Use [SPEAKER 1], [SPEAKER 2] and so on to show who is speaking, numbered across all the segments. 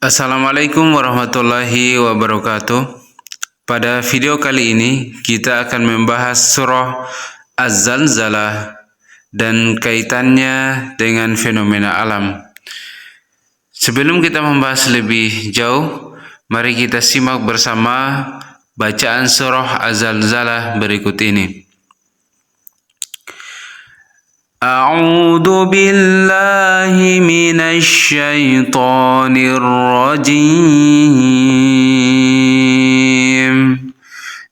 [SPEAKER 1] Assalamualaikum warahmatullahi wabarakatuh. Pada video kali ini kita akan membahas surah Az-Zalzalah dan kaitannya dengan fenomena alam. Sebelum kita membahas lebih jauh, mari kita simak bersama bacaan surah Az-Zalzalah berikut ini. A'udzu billahi minasy syaithanir rajim.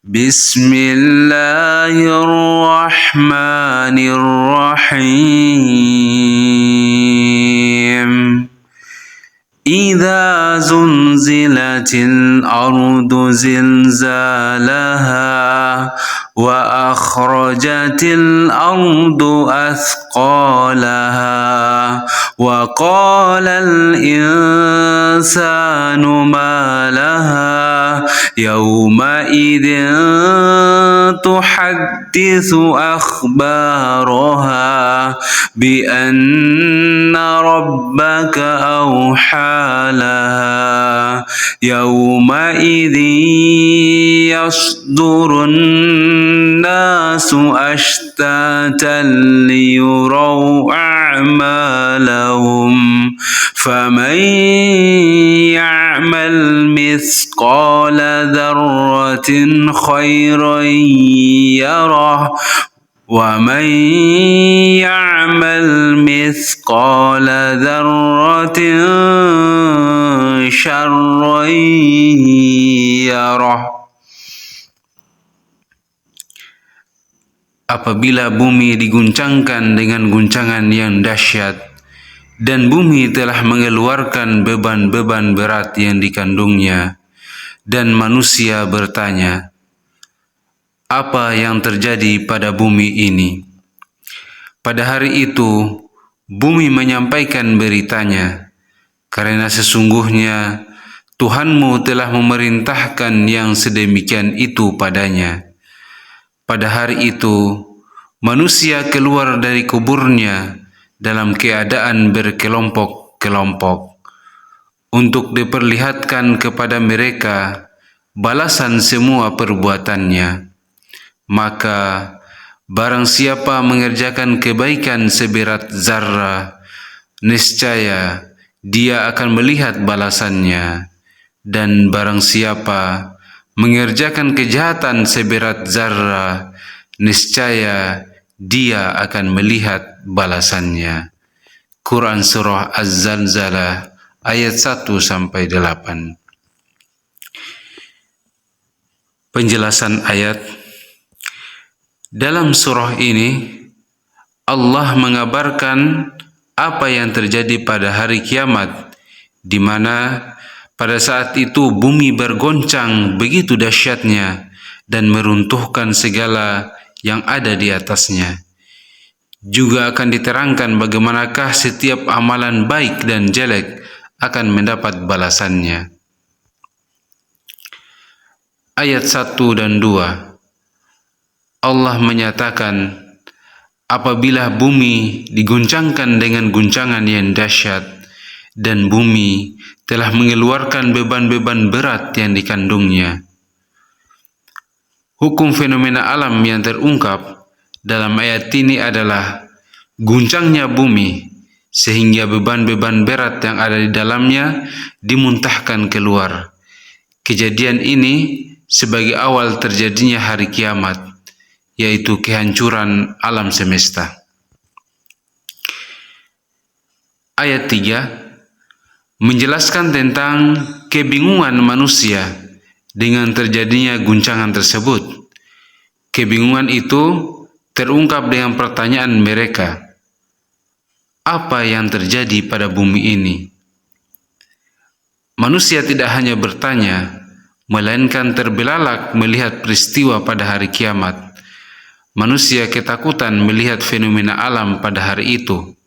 [SPEAKER 1] Bismillahirrahmanirrahim. Idza zulzilatil ardu zilzalaha wa akhrajatil ardu athqalaha wa qalal insanu ma laha yawma idzin tuhadditsu akhbaraha bi anna rabbaka awha laha yawma idzin yasdurun nasu ashtatan liyuraw a'malahum faman ya'mal mithqala dzarratin khairan yarah wa man ya'mal mithqala dzarratin syarran yarah. Apabila bumi diguncangkan dengan guncangan yang dahsyat dan bumi telah mengeluarkan beban-beban berat yang dikandungnya, dan manusia bertanya, apa yang terjadi pada bumi ini? Pada hari itu, bumi menyampaikan beritanya, karena sesungguhnya Tuhanmu telah memerintahkan yang sedemikian itu padanya. Pada hari itu, manusia keluar dari kuburnya dalam keadaan berkelompok-kelompok untuk diperlihatkan kepada mereka balasan semua perbuatannya. Maka, barang siapa mengerjakan kebaikan seberat zarah, niscaya dia akan melihat balasannya. Dan barang siapa mengerjakan kejahatan seberat zarah, niscaya dia akan melihat balasannya. Quran Surah Az-Zalzalah ayat 1-8. Penjelasan ayat. Dalam surah ini Allah mengabarkan apa yang terjadi pada hari kiamat, di mana pada saat itu bumi bergoncang begitu dahsyatnya dan meruntuhkan segala yang ada di atasnya. Juga akan diterangkan bagaimanakah setiap amalan baik dan jelek akan mendapat balasannya. Ayat 1 dan 2. Allah menyatakan, apabila bumi diguncangkan dengan guncangan yang dahsyat dan bumi telah mengeluarkan beban-beban berat yang dikandungnya. Hukum fenomena alam yang terungkap dalam ayat ini adalah guncangnya bumi sehingga beban-beban berat yang ada di dalamnya dimuntahkan keluar. Kejadian ini sebagai awal terjadinya hari kiamat, yaitu kehancuran alam semesta. Ayat 3 menjelaskan tentang kebingungan manusia dengan terjadinya guncangan tersebut. Kebingungan itu terungkap dengan pertanyaan mereka, apa yang terjadi pada bumi ini? Manusia tidak hanya bertanya, melainkan terbelalak melihat peristiwa pada hari kiamat. Manusia ketakutan melihat fenomena alam pada hari itu,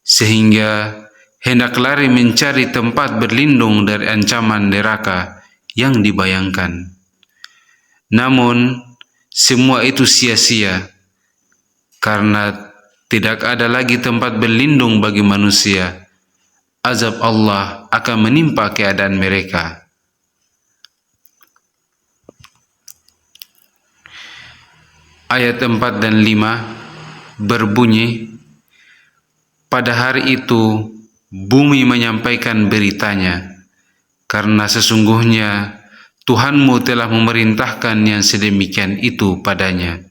[SPEAKER 1] sehingga hendak lari mencari tempat berlindung dari ancaman neraka yang dibayangkan. Namun, semua itu sia-sia, karena tidak ada lagi tempat berlindung bagi manusia, azab Allah akan menimpa keadaan mereka. Ayat 4 dan 5 berbunyi, pada hari itu bumi menyampaikan beritanya, karena sesungguhnya Tuhanmu telah memerintahkan yang sedemikian itu padanya.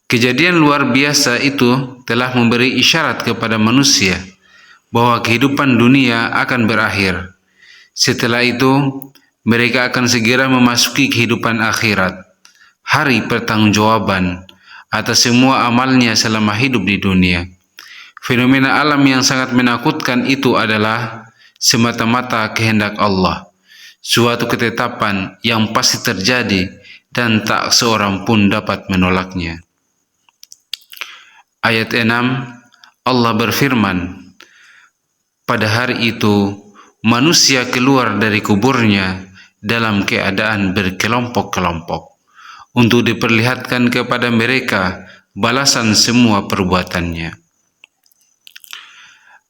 [SPEAKER 1] Kejadian luar biasa itu telah memberi isyarat kepada manusia bahwa kehidupan dunia akan berakhir. Setelah itu, mereka akan segera memasuki kehidupan akhirat, hari pertanggungjawaban atas semua amalnya selama hidup di dunia. Fenomena alam yang sangat menakutkan itu adalah semata-mata kehendak Allah, suatu ketetapan yang pasti terjadi dan tak seorang pun dapat menolaknya. Ayat 6, Allah berfirman, pada hari itu manusia keluar dari kuburnya dalam keadaan berkelompok-kelompok untuk diperlihatkan kepada mereka balasan semua perbuatannya.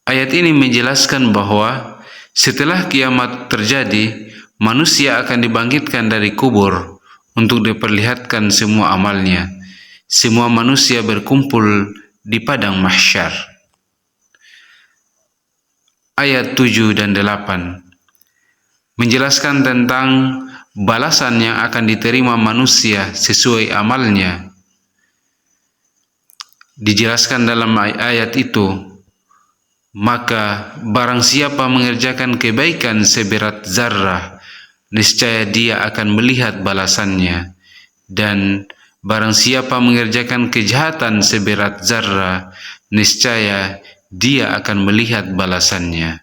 [SPEAKER 1] Ayat ini menjelaskan bahwa setelah kiamat terjadi, manusia akan dibangkitkan dari kubur untuk diperlihatkan semua amalnya. Semua manusia berkumpul di padang mahsyar. Ayat 7 dan 8 menjelaskan tentang balasan yang akan diterima manusia sesuai amalnya. Dijelaskan dalam ayat itu, maka barang siapa mengerjakan kebaikan seberat zarah, niscaya dia akan melihat balasannya, dan barang siapa mengerjakan kejahatan seberat zarah, niscaya dia akan melihat balasannya.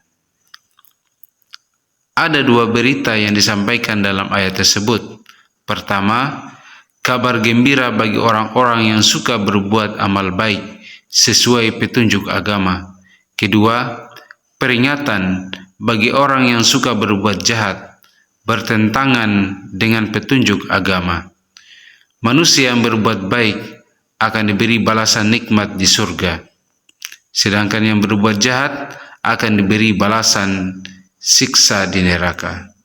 [SPEAKER 1] Ada dua berita yang disampaikan dalam ayat tersebut. Pertama, kabar gembira bagi orang-orang yang suka berbuat amal baik sesuai petunjuk agama. Kedua, peringatan bagi orang yang suka berbuat jahat, bertentangan dengan petunjuk agama. Manusia yang berbuat baik akan diberi balasan nikmat di surga, sedangkan yang berbuat jahat akan diberi balasan siksa di neraka.